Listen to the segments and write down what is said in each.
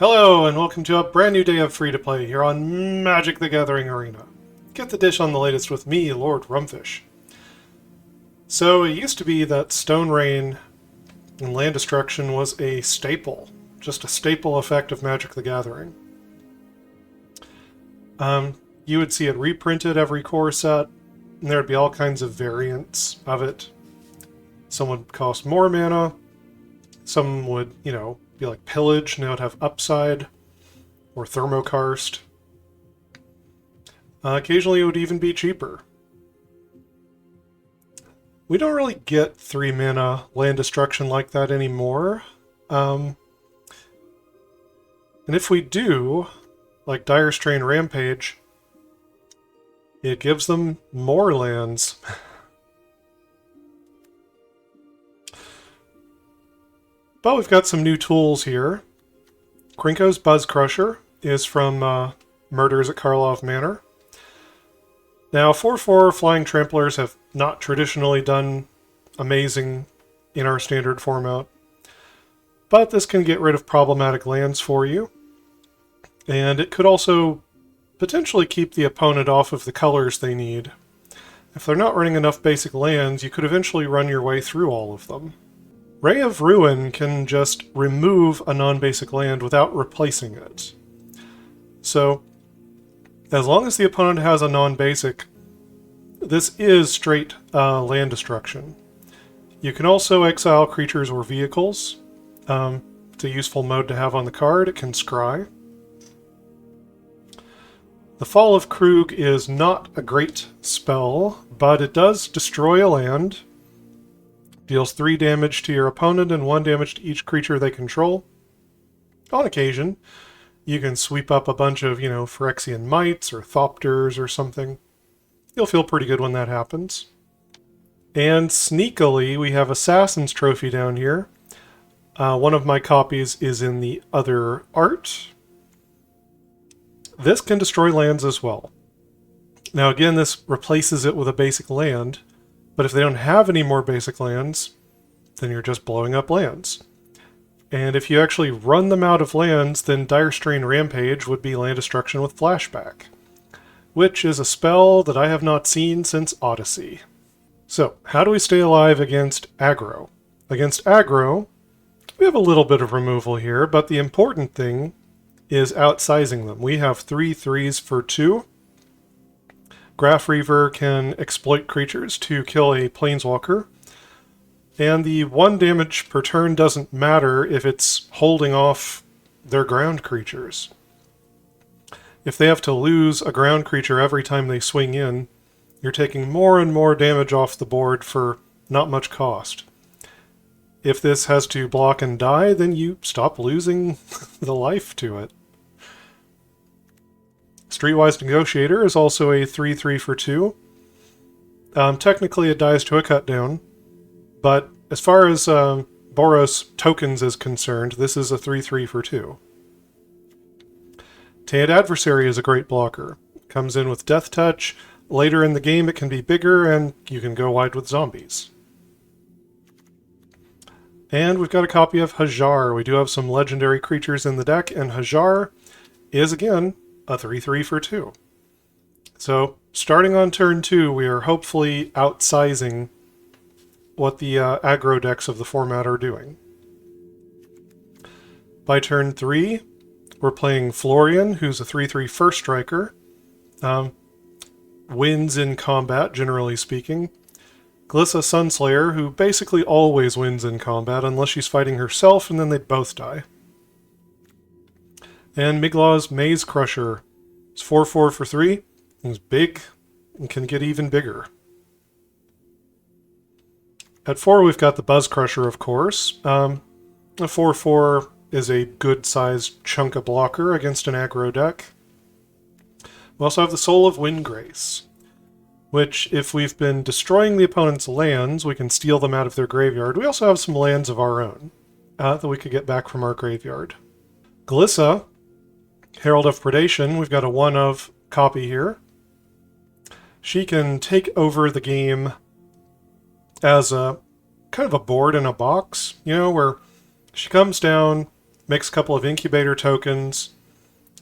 Hello, and welcome to a brand new day of free-to-play here on Magic the Gathering Arena. Get the dish on the latest with me, Lord Rumfish. So, it used to be that Stone Rain and land destruction was a staple. Just a staple effect of Magic the Gathering. You would see it reprinted every core set, and there'd be all kinds of variants of it. Some would cost more mana, some would, be like Pillage, now it'd have Upside, or Thermokarst. Occasionally it would even be cheaper. We don't really get 3 mana land destruction like that anymore. And if we do, like Dire-Strain Rampage, it gives them more lands. But we've got some new tools here. Krenko's Buzzcrusher is from Murders at Karlov Manor. Now, 4/4 Flying Tramplers have not traditionally done amazing in our standard format, but this can get rid of problematic lands for you. And it could also potentially keep the opponent off of the colors they need. If they're not running enough basic lands, you could eventually run your way through all of them. Ray of Ruin can just remove a non-basic land without replacing it. So, as long as the opponent has a non-basic, this is straight land destruction. You can also exile creatures or vehicles. It's a useful mode to have on the card. It can scry. The Fall of Kroog is not a great spell, but it does destroy a land. Deals 3 damage to your opponent and 1 damage to each creature they control. On occasion, you can sweep up a bunch of, Phyrexian Mites or Thopters or something. You'll feel pretty good when that happens. And sneakily, we have Assassin's Trophy down here. One of my copies is in the other art. This can destroy lands as well. Now again, this replaces it with a basic land. But if they don't have any more basic lands, then you're just blowing up lands. And if you actually run them out of lands, then Dire-Strain Rampage would be land destruction with flashback, which is a spell that I have not seen since Odyssey. So, how do we stay alive against aggro? Against aggro, we have a little bit of removal here, but the important thing is outsizing them. We have 3 3s for 2. Graf Reaver can exploit creatures to kill a planeswalker, and the 1 damage per turn doesn't matter if it's holding off their ground creatures. If they have to lose a ground creature every time they swing in, you're taking more and more damage off the board for not much cost. If this has to block and die, then you stop losing the life to it. Streetwise Negotiator is also a 3/3 for 2. Technically it dies to a cut down, but as far as Boros tokens is concerned, this is a 3/3 for 2. Tainted Adversary is a great blocker. Comes in with Death Touch. Later in the game it can be bigger, and you can go wide with zombies. And we've got a copy of Hajar. We do have some legendary creatures in the deck, and Hajar is, again, a 3/3 for 2. So, starting on turn 2, we are hopefully outsizing what the aggro decks of the format are doing. By turn 3, we're playing Florian, who's a 3/3 first striker. Wins in combat, generally speaking. Glissa Sunslayer, who basically always wins in combat, unless she's fighting herself, and then they both die. And Migloz Maze Crusher. It's 4/4 for 3. It's big and can get even bigger. At 4, we've got the Buzzcrusher, of course. A 4/4 is a good-sized chunk of blocker against an aggro deck. We also have the Soul of Windgrace, which, if we've been destroying the opponent's lands, we can steal them out of their graveyard. We also have some lands of our own that we could get back from our graveyard. Glissa, Herald of Predation, we've got a 1-of copy here. She can take over the game as a kind of a board in a box, where she comes down, makes a couple of incubator tokens,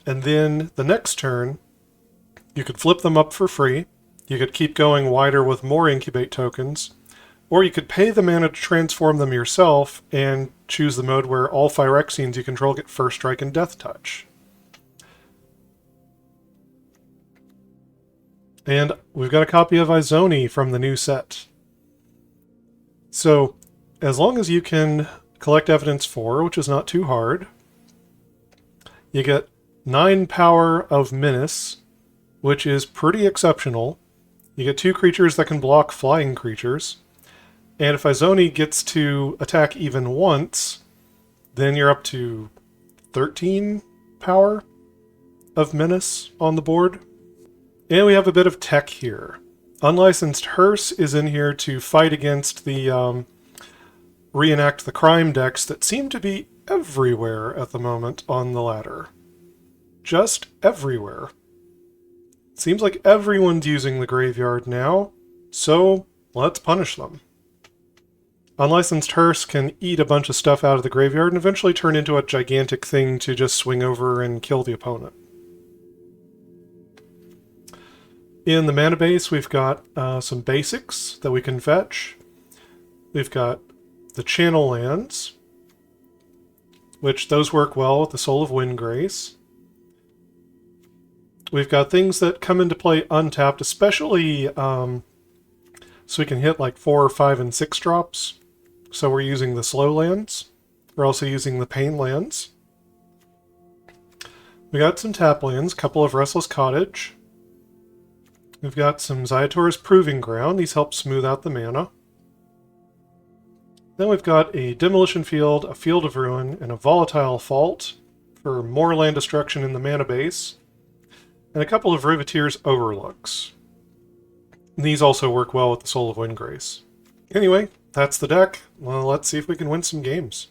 and then the next turn, you could flip them up for free. You could keep going wider with more incubate tokens, or you could pay the mana to transform them yourself and choose the mode where all Phyrexians you control get First Strike and Death Touch. And we've got a copy of Izoni from the new set. So, as long as you can collect Evidence 4, which is not too hard, you get 9 power of Menace, which is pretty exceptional. You get 2 creatures that can block flying creatures. And if Izoni gets to attack even once, then you're up to 13 power of Menace on the board. And we have a bit of tech here. Unlicensed Hearse is in here to fight against the Reenact the Crime decks that seem to be everywhere at the moment on the ladder. Just everywhere. Seems like everyone's using the graveyard now, so let's punish them. Unlicensed Hearse can eat a bunch of stuff out of the graveyard and eventually turn into a gigantic thing to just swing over and kill the opponent. In the mana base, we've got some basics that we can fetch. We've got the channel lands, which those work well with the Soul of Windgrace. We've got things that come into play untapped, especially so we can hit like 4, 5, and 6 drops. So we're using the slow lands. We're also using the pain lands. We got some tap lands, a couple of Restless Cottage. We've got some Ziatora's Proving Ground. These help smooth out the mana. Then we've got a Demolition Field, a Field of Ruin, and a Volatile Fault for more land destruction in the mana base. And a couple of Riveteers Overlooks. These also work well with the Soul of Windgrace. Anyway, that's the deck. Well, let's see if we can win some games.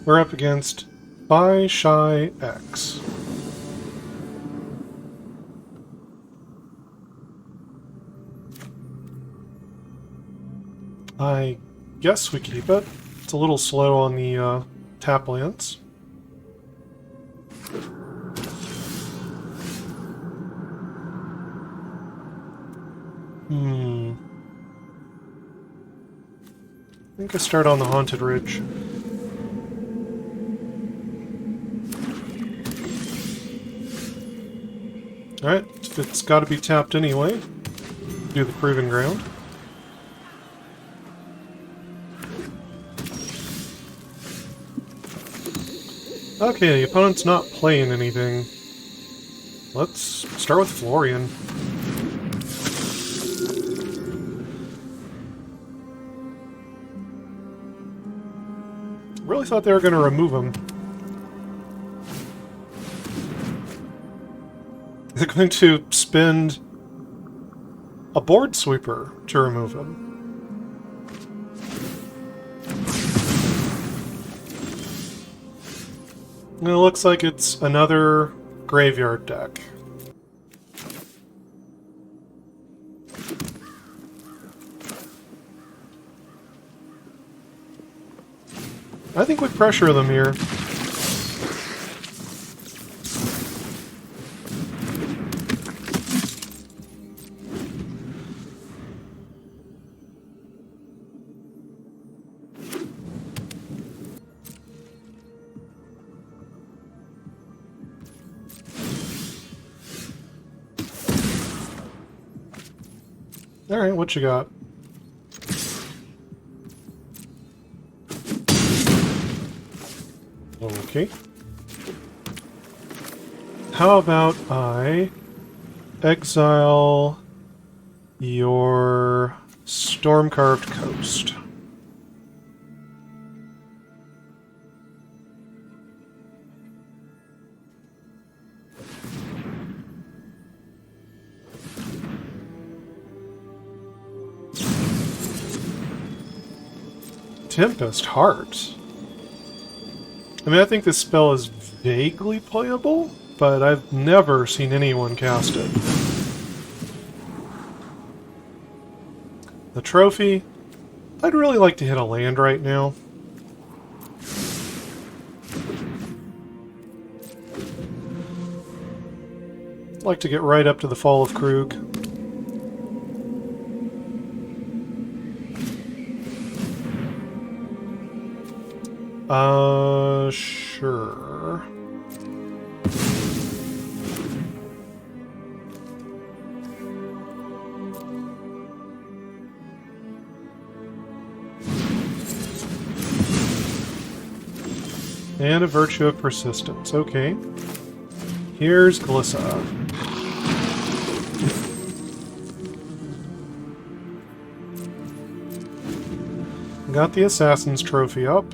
We're up against Shy X. I guess we keep it. It's a little slow on the tap lands. I think I start on the Haunted Ridge. Alright, it's got to be tapped anyway. Do the Proving Ground. Okay, the opponent's not playing anything. Let's start with Florian. Really thought they were going to remove him. They're going to spend a board sweeper to remove him. And it looks like it's another graveyard deck. I think we pressure them here. Alright, what you got? Okay. How about I exile your Storm-Carved Coast? Tempest Heart. I mean, I think this spell is vaguely playable, but I've never seen anyone cast it. The trophy. I'd really like to hit a land right now. I'd like to get right up to the Fall of Kroog. Sure. And a Virtue of Persistence. Okay. Here's Glissa. Got the Assassin's Trophy up.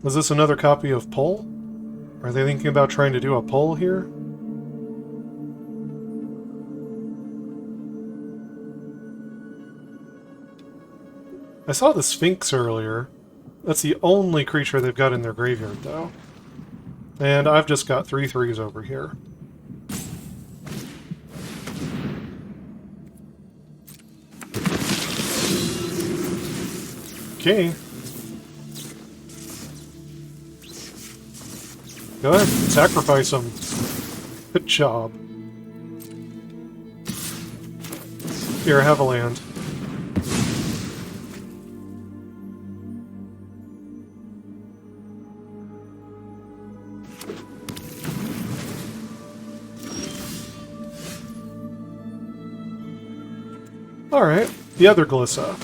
Is this another copy of Pull? Are they thinking about trying to do a pull here? I saw the Sphinx earlier. That's the only creature they've got in their graveyard, though. And I've just got 3/3s over here. Okay. Go ahead, sacrifice them. Good job. Here, have a land. Alright, the other Glissa.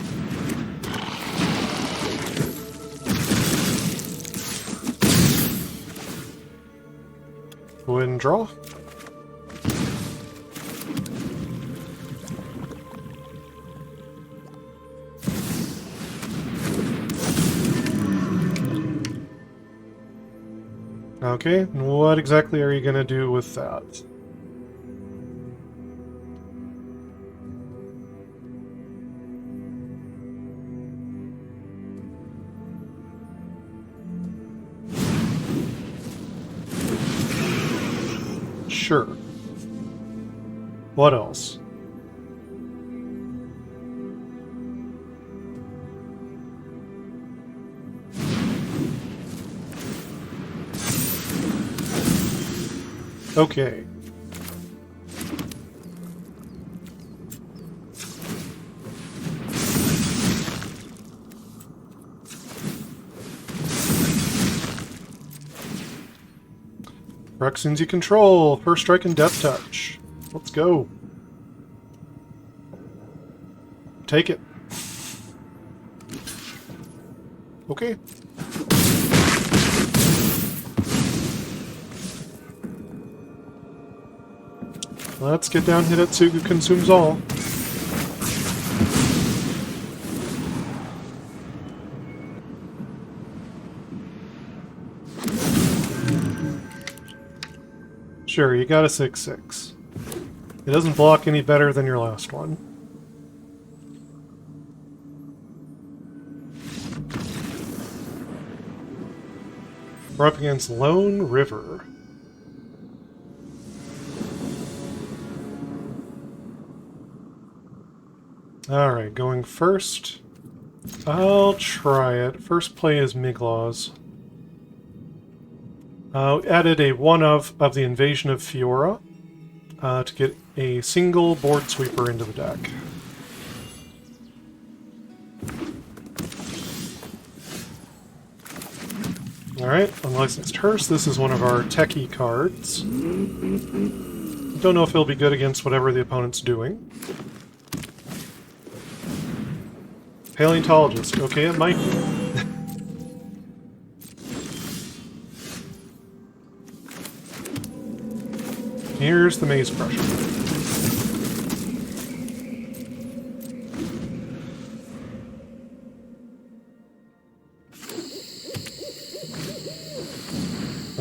Go ahead and draw. Okay, and what exactly are you going to do with that? Sure. What else? Okay. Rexins you control. First strike and death touch. Let's go. Take it. Okay. Let's get down Hidetsugu consumes all. Sure, you got a 6/6. It doesn't block any better than your last one. We're up against Lone River. Alright, going first. I'll try it. First play is Migloz. Added a 1-of the Invasion of Fiora to get a single board sweeper into the deck. Alright, Unlicensed Hearse. This is one of our techie cards. Don't know if it'll be good against whatever the opponent's doing. Paleontologist. Okay, it might be. Here's the Maze Crusher.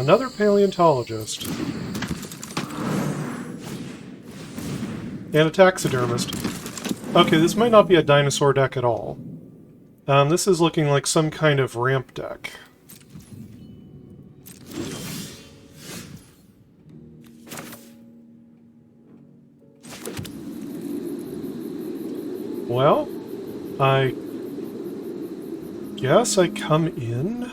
Another Paleontologist. And a Taxidermist. Okay, this might not be a dinosaur deck at all. This is looking like some kind of ramp deck. Well, I guess I come in.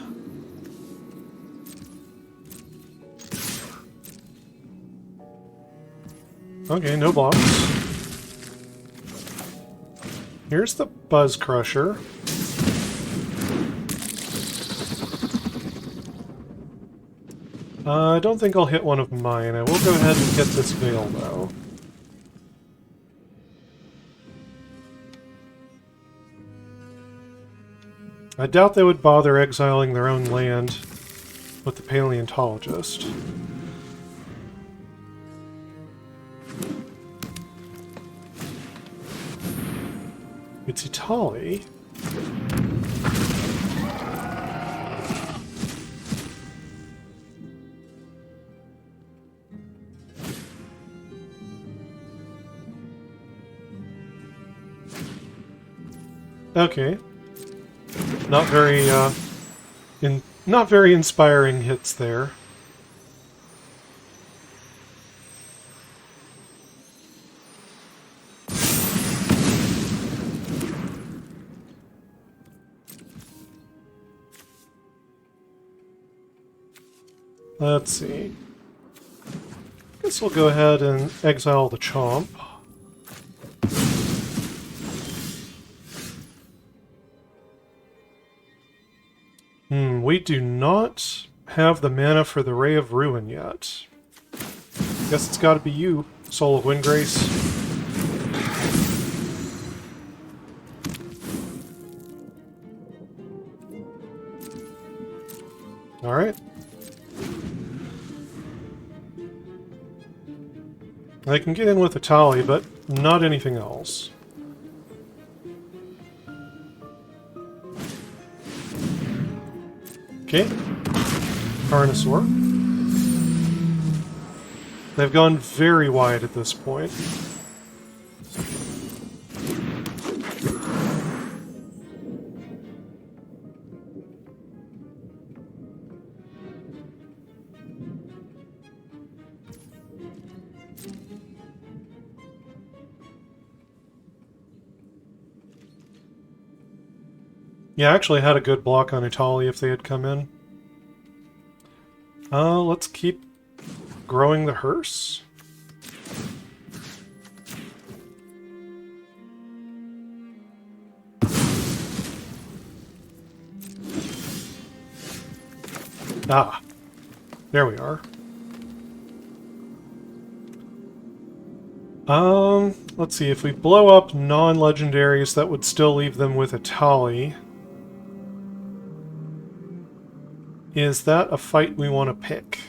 Okay, no blocks. Here's the Buzzcrusher. I don't think I'll hit one of mine. I will go ahead and hit this Veil, though. I doubt they would bother exiling their own land with the Paleontologist. It's Italy. Okay. Not very inspiring hits there. Let's see. Guess we'll go ahead and exile the Chomp. We do not have the mana for the Ray of Ruin yet. Guess it's gotta be you, Soul of Windgrace. Alright. I can get in with a Tali, but not anything else. Okay. Carnosaur. They've gone very wide at this point. Yeah, I actually had a good block on Italy if they had come in. Let's keep growing the hearse. Ah, there we are. Let's see, if we blow up non-legendaries, that would still leave them with a Tali. Is that a fight we want to pick?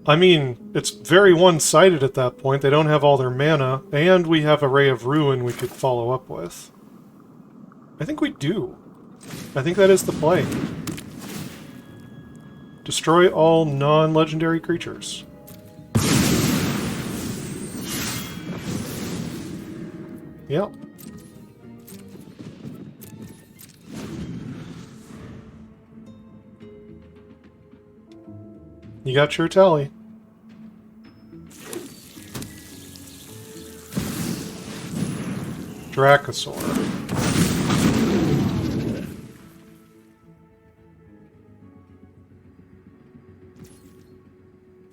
I mean, it's very one-sided at that point. They don't have all their mana, and we have a Ray of Ruin we could follow up with. I think we do. I think that is the play. Destroy all non-legendary creatures. Yep. You got your tally. Dracosaur.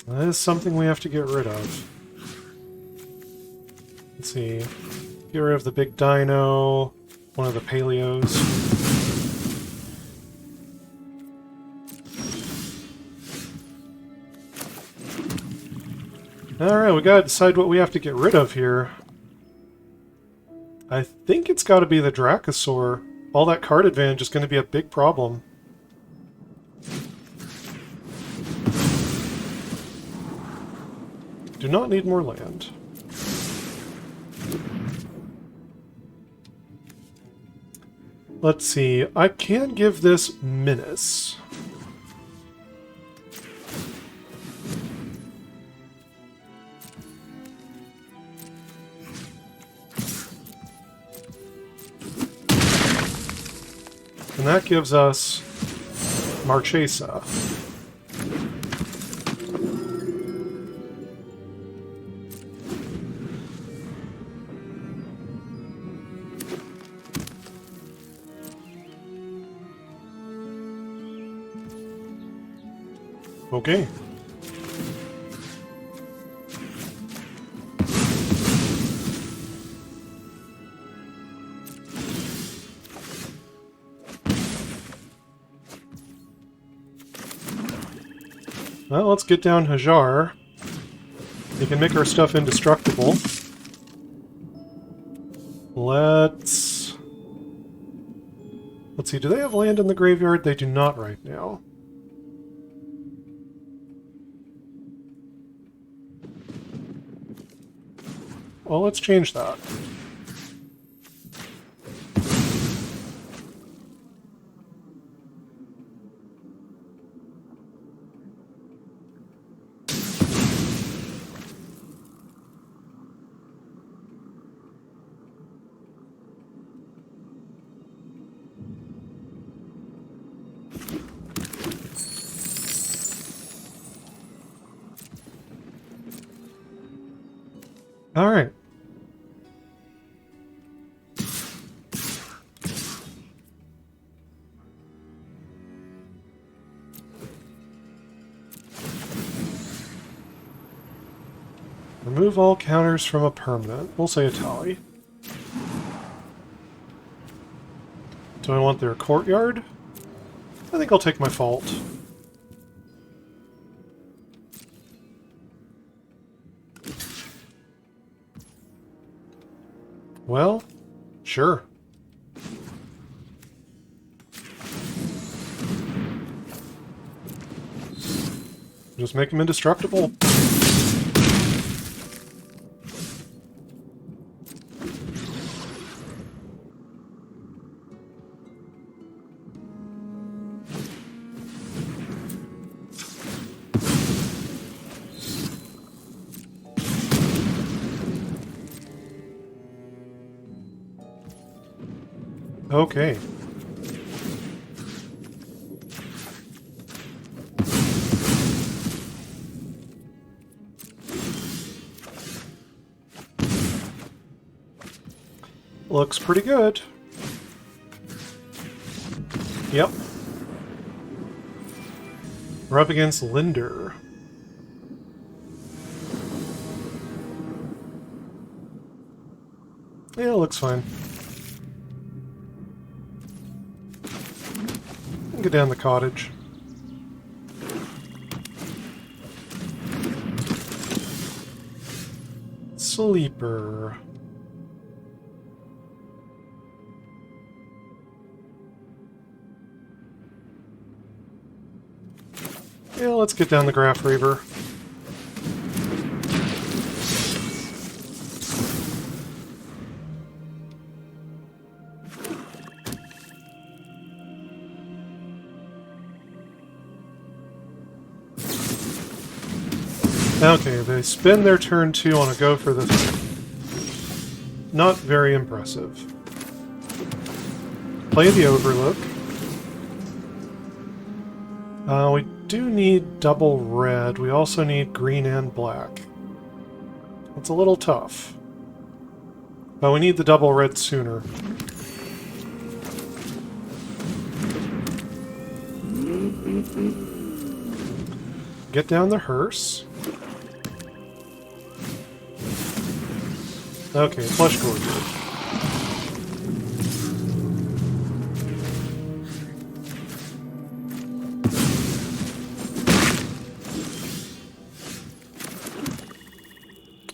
That is something we have to get rid of. Let's see. Get rid of the big dino, one of the paleos. Alright, we gotta decide what we have to get rid of here. I think it's gotta be the Dracosaur. All that card advantage is gonna be a big problem. Do not need more land. Let's see, I can give this Menace. And that gives us Marchesa. Okay. Well, let's get down Hajar. We can make our stuff indestructible. Let's see, do they have land in the graveyard? They do not right now. Well, let's change that. All right. Remove all counters from a permanent. We'll say a tally. Do I want their courtyard? I think I'll take my fault. Well, sure. Just make him indestructible. Okay. Looks pretty good. Yep. We're up against Linder. Yeah, it looks fine. Get down the cottage. Sleeper. Yeah, let's get down the Graf Reaver. Okay, they spend their turn 2 on a go for the... Not very impressive. Play the Overlook. We do need double red. We also need green and black. It's a little tough. But we need the double red sooner. Get down the hearse. Okay, flush gorge.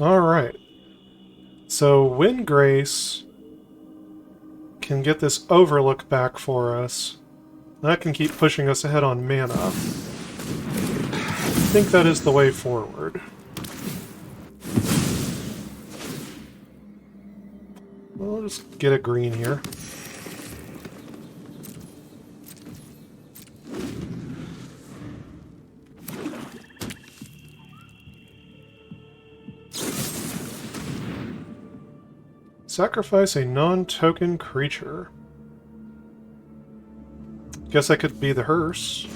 Alright. So Windgrace can get this Overlook back for us. That can keep pushing us ahead on mana. I think that is the way forward. We'll just get a green here. Sacrifice a non-token creature. Guess that could be the hearse.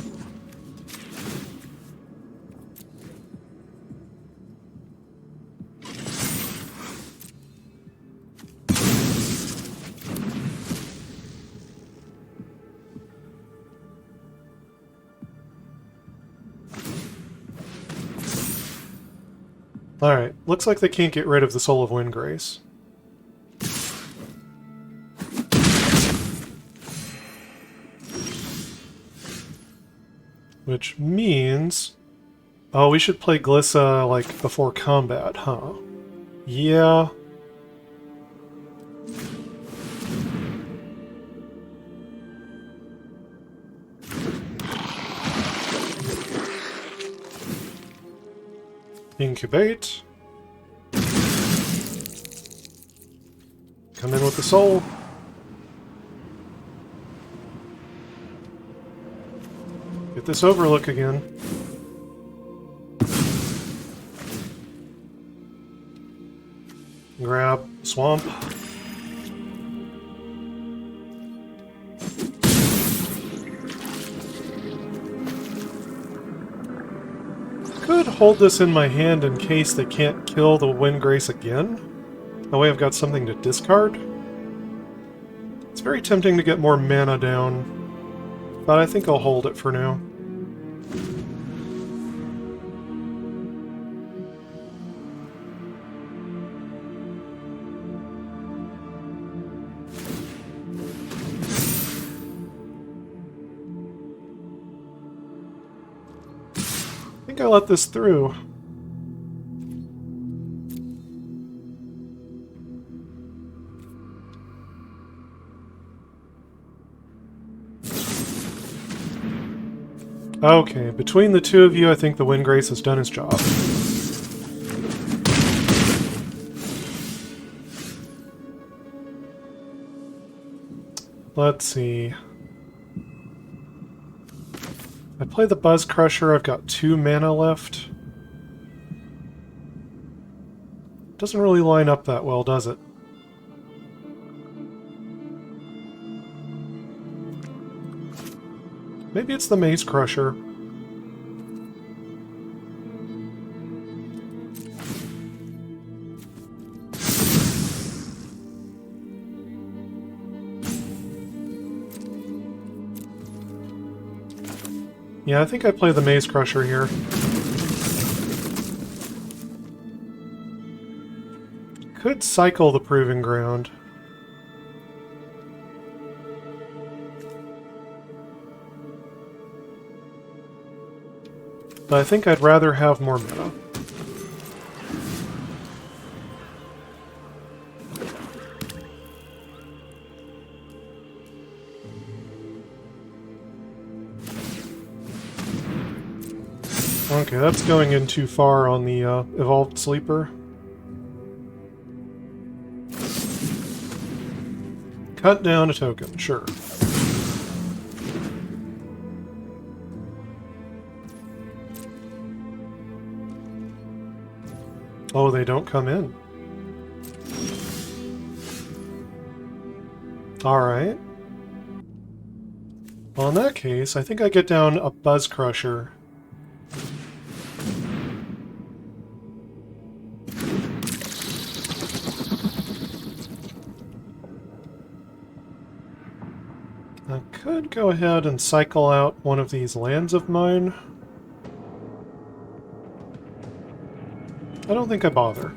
Alright, looks like they can't get rid of the Soul of Windgrace. Which means... Oh, we should play Glissa, like, before combat, huh? Yeah. Incubate. Come in with the soul. Get this overlook again. Grab swamp. Could hold this in my hand in case they can't kill the Windgrace again. That way I've got something to discard. It's very tempting to get more mana down, but I think I'll hold it for now. I think I let this through. Okay, between the two of you, I think the Windgrace has done his job. Let's see. I play the Buzzcrusher, I've got 2 mana left. Doesn't really line up that well, does it? Maybe it's the Maze Crusher. Yeah, I think I play the Maze Crusher here. Could cycle the Proving Ground. But I think I'd rather have more mana. Okay, that's going in too far on the Evolved Sleeper. Cut down a token, sure. Oh, they don't come in. Alright. Well, in that case, I think I get down a Buzzcrusher. I could go ahead and cycle out one of these lands of mine. I don't think I bother.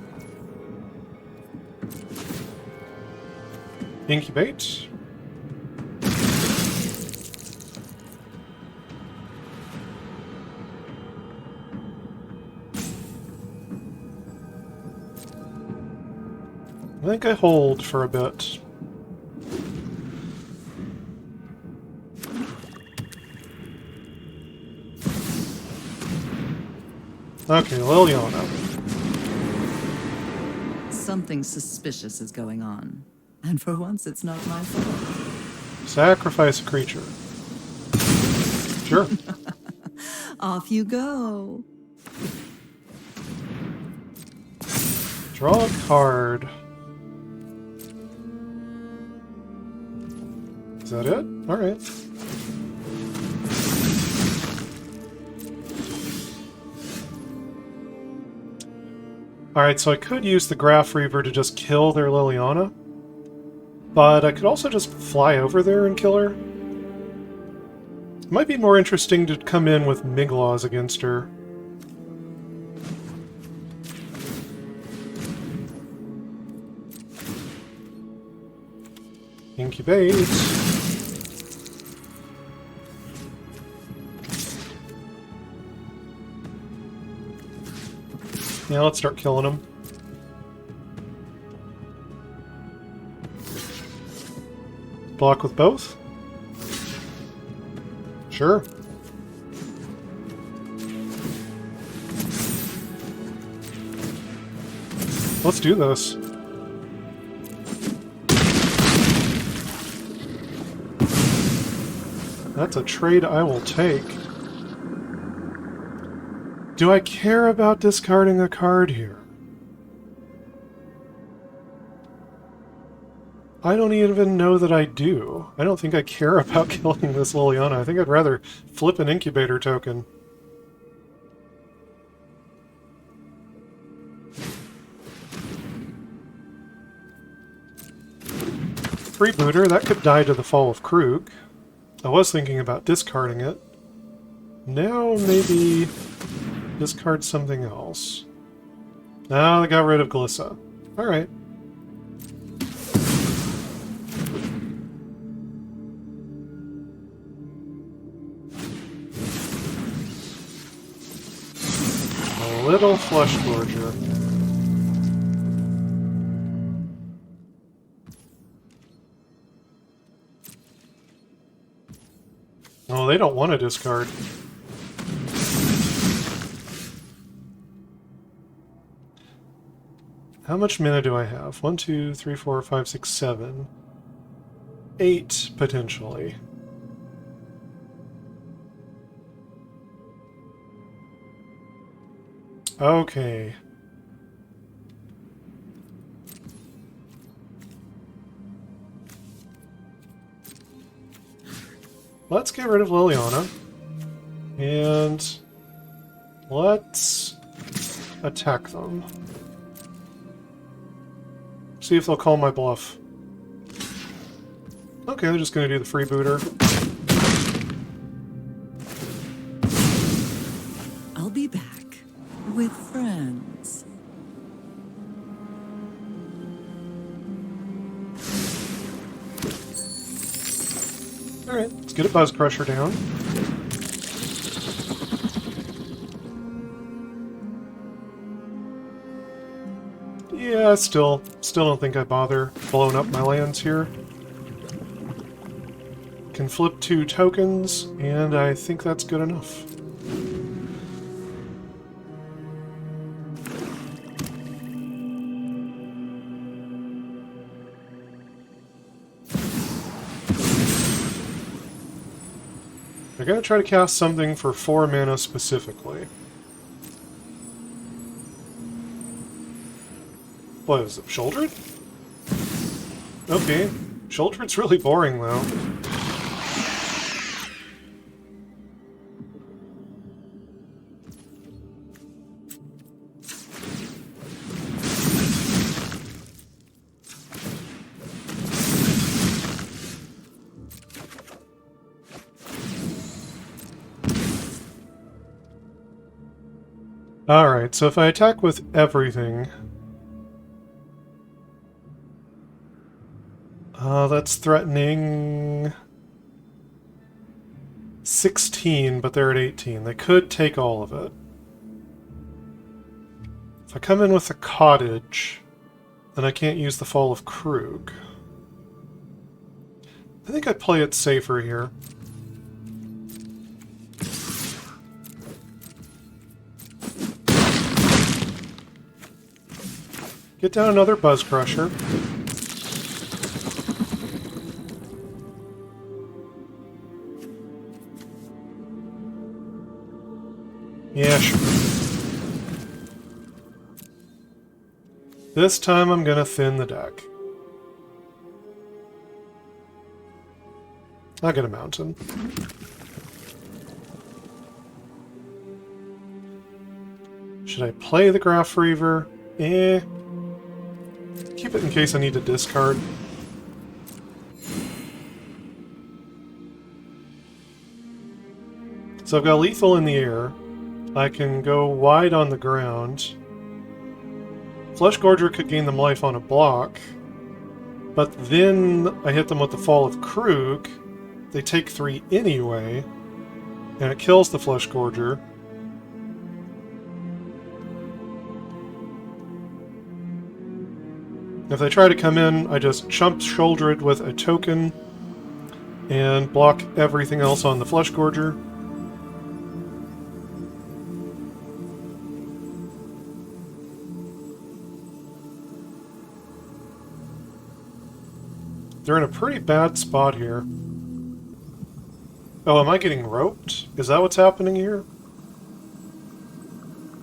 Incubate. I think I hold for a bit. Okay, Liliana. Something suspicious is going on. And for once, it's not my fault. Sacrifice a creature. Sure. Off you go. Draw a card. Is that it? Alright. Alright, so I could use the Graf Reaver to just kill their Liliana, but I could also just fly over there and kill her. It might be more interesting to come in with Migloz against her. Incubate. Yeah, let's start killing them. Block with both? Sure. Let's do this. That's a trade I will take. Do I care about discarding a card here? I don't even know that I do. I don't think I care about killing this Liliana. I think I'd rather flip an incubator token. Freebooter, that could die to the Fall of Kroog. I was thinking about discarding it. Now maybe discard something else. Now they got rid of Glissa. Alright. A little Flesh Gorger. Oh, they don't want to discard. How much mana do I have? 1, 2, 3, 4, 5, 6, 7. 8, potentially. Okay. Let's get rid of Liliana. And let's attack them. See if they'll call my bluff. Okay, they're just going to do the freebooter. I'll be back with friends. Alright, let's get a Buzzcrusher down. Yeah, still don't think I bother blowing up my lands here. Can flip 2 tokens, and I think that's good enough. They're going to try to cast something for 4 mana specifically. What is it, Shouldered? Okay. Shouldered's really boring, though. Alright, so if I attack with everything... that's threatening... 16, but they're at 18. They could take all of it. If I come in with a cottage, then I can't use the Fall of Kroog. I think I'd play it safer here. Get down another Buzzcrusher. Yeah, sure. This time I'm gonna thin the deck. I'll get a mountain. Should I play the Graf Reaver? Eh. Keep it in case I need to discard. So I've got lethal in the air. I can go wide on the ground. Flesh Gorger could gain them life on a block, But then I hit them with the Fall of Kroog. They take 3 anyway, and it kills the Flesh Gorger. If they try to come in, I just chump shoulder it with a token and block everything else on the Flesh Gorger. They're in a pretty bad spot here. Oh, am I getting roped? Is that what's happening here?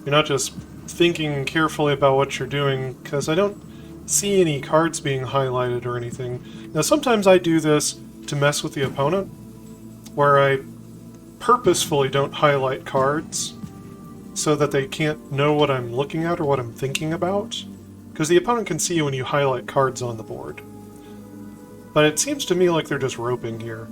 You're not just thinking carefully about what you're doing, because I don't see any cards being highlighted or anything. Now, sometimes I do this to mess with the opponent, where I purposefully don't highlight cards so that they can't know what I'm looking at or what I'm thinking about, because the opponent can see when you highlight cards on the board. But it seems to me like they're just roping here.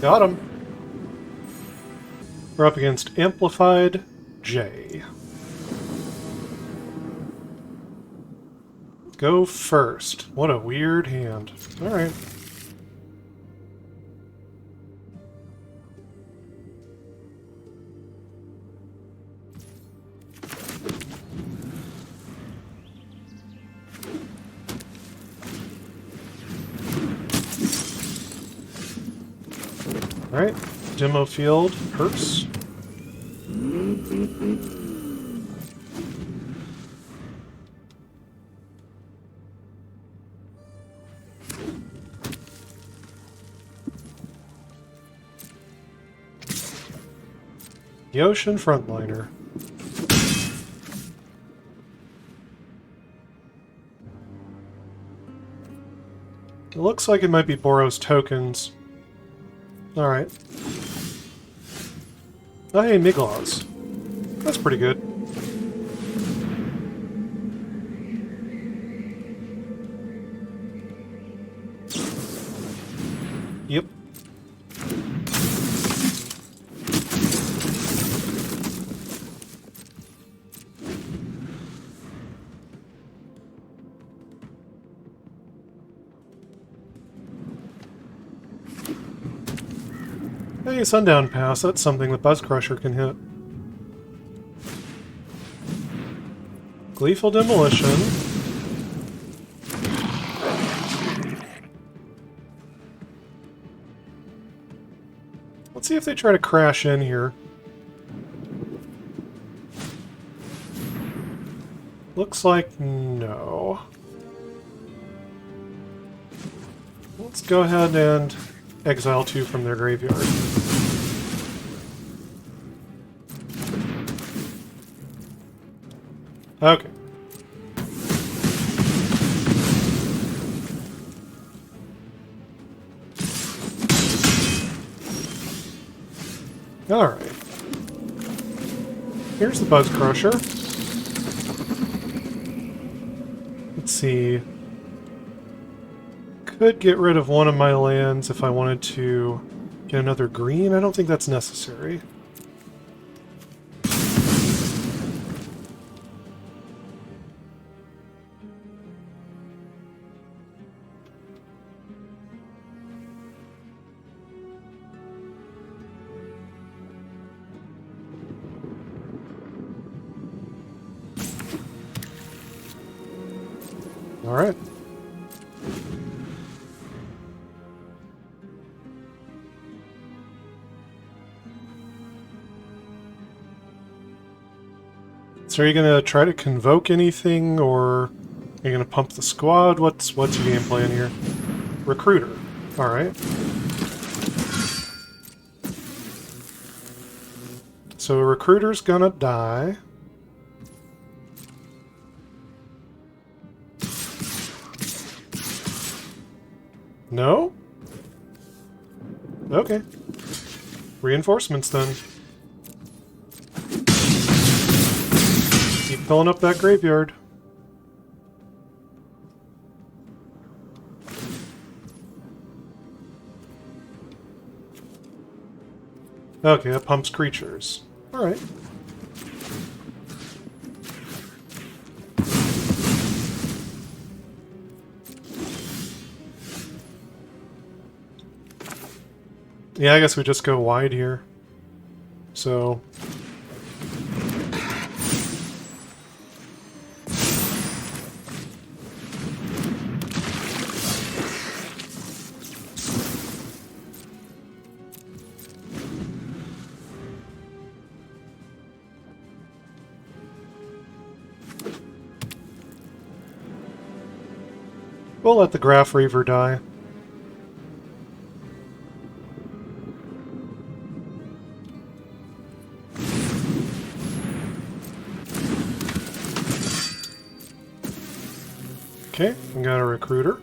Got him. We're up against Amplified J. Go first. What a weird hand. Alright. Alright. Demo Field. Purse. The Ocean Frontliner. It looks like it might be Boros tokens. Alright. Oh, hey, Migloz. That's pretty good. Yep. Hey, Sundown Pass, that's something that Buzzcrusher can hit. Gleeful Demolition. Let's see if they try to crash in here. Looks like no. Let's go ahead and exile 2 from their graveyard. Okay. Alright. Here's the Buzzcrusher. Let's see. Could get rid of one of my lands if I wanted to get another green. I don't think that's necessary. All right. So are you gonna try to convoke anything, or are you gonna pump the squad? What's your game plan here? Recruiter. All right. So a recruiter's gonna die. No? Okay. Reinforcements then. Keep filling up that graveyard. Okay, that pumps creatures. Alright. Yeah, I guess we just go wide here. So... we'll let the Graf Reaver die. Okay, we got a recruiter.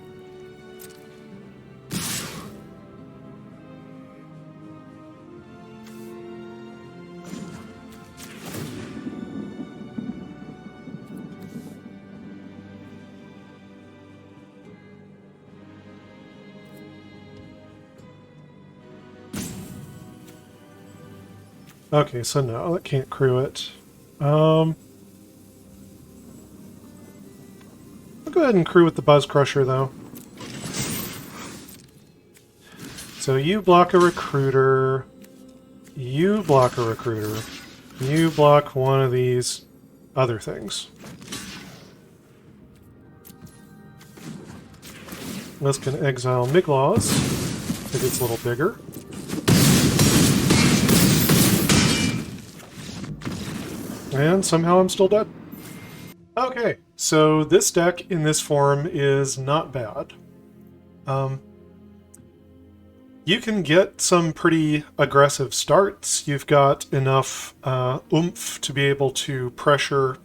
Okay, so no, that can't crew it. I'll go ahead and crew with the Buzzcrusher, though. So you block a recruiter, you block a recruiter, you block one of these other things. This can exile Migloz if it's a little bigger. And somehow I'm still dead. Okay, so this deck in this form is not bad. You can get some pretty aggressive starts. You've got enough oomph to be able to pressure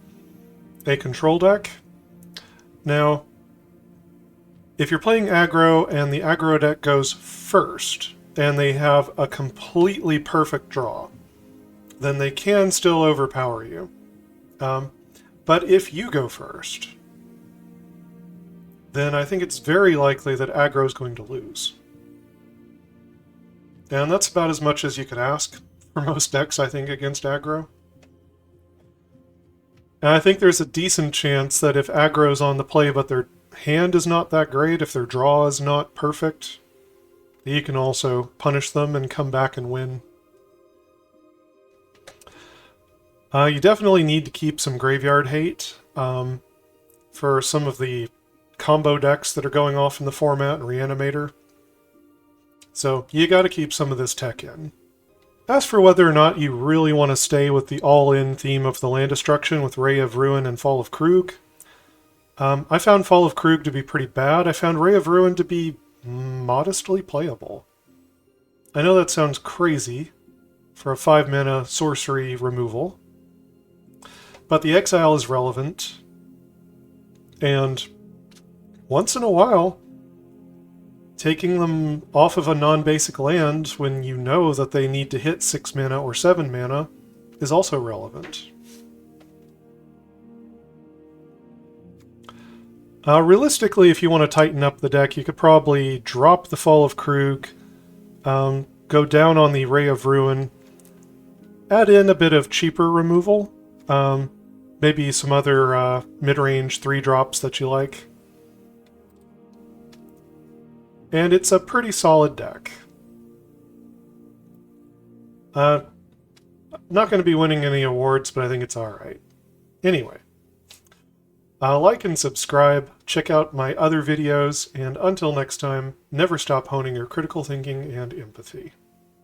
a control deck. Now, if you're playing aggro and the aggro deck goes first, and they have a completely perfect draw, then they can still overpower you. But if you go first, then I think it's very likely that aggro is going to lose. And that's about as much as you could ask for most decks, I think, against aggro. And I think there's a decent chance that if aggro's on the play but their hand is not that great, if their draw is not perfect, you can also punish them and come back and win. You definitely need to keep some graveyard hate for some of the combo decks that are going off in the format and Reanimator. So you got to keep some of this tech in. As for whether or not you really want to stay with the all-in theme of the land destruction with Ray of Ruin and Fall of Kroog, I found Fall of Kroog to be pretty bad. I found Ray of Ruin to be modestly playable. I know that sounds crazy for a 5-mana sorcery removal, but the exile is relevant, and once in a while, taking them off of a non-basic land when you know that they need to hit 6 mana or 7 mana is also relevant. Realistically, if you want to tighten up the deck, you could probably drop the Fall of Kroog, go down on the Ray of Ruin, add in a bit of cheaper removal, maybe some other mid-range 3-drops that you like. And it's a pretty solid deck. Not going to be winning any awards, but I think it's alright. Anyway, like and subscribe, check out my other videos, and until next time, never stop honing your critical thinking and empathy.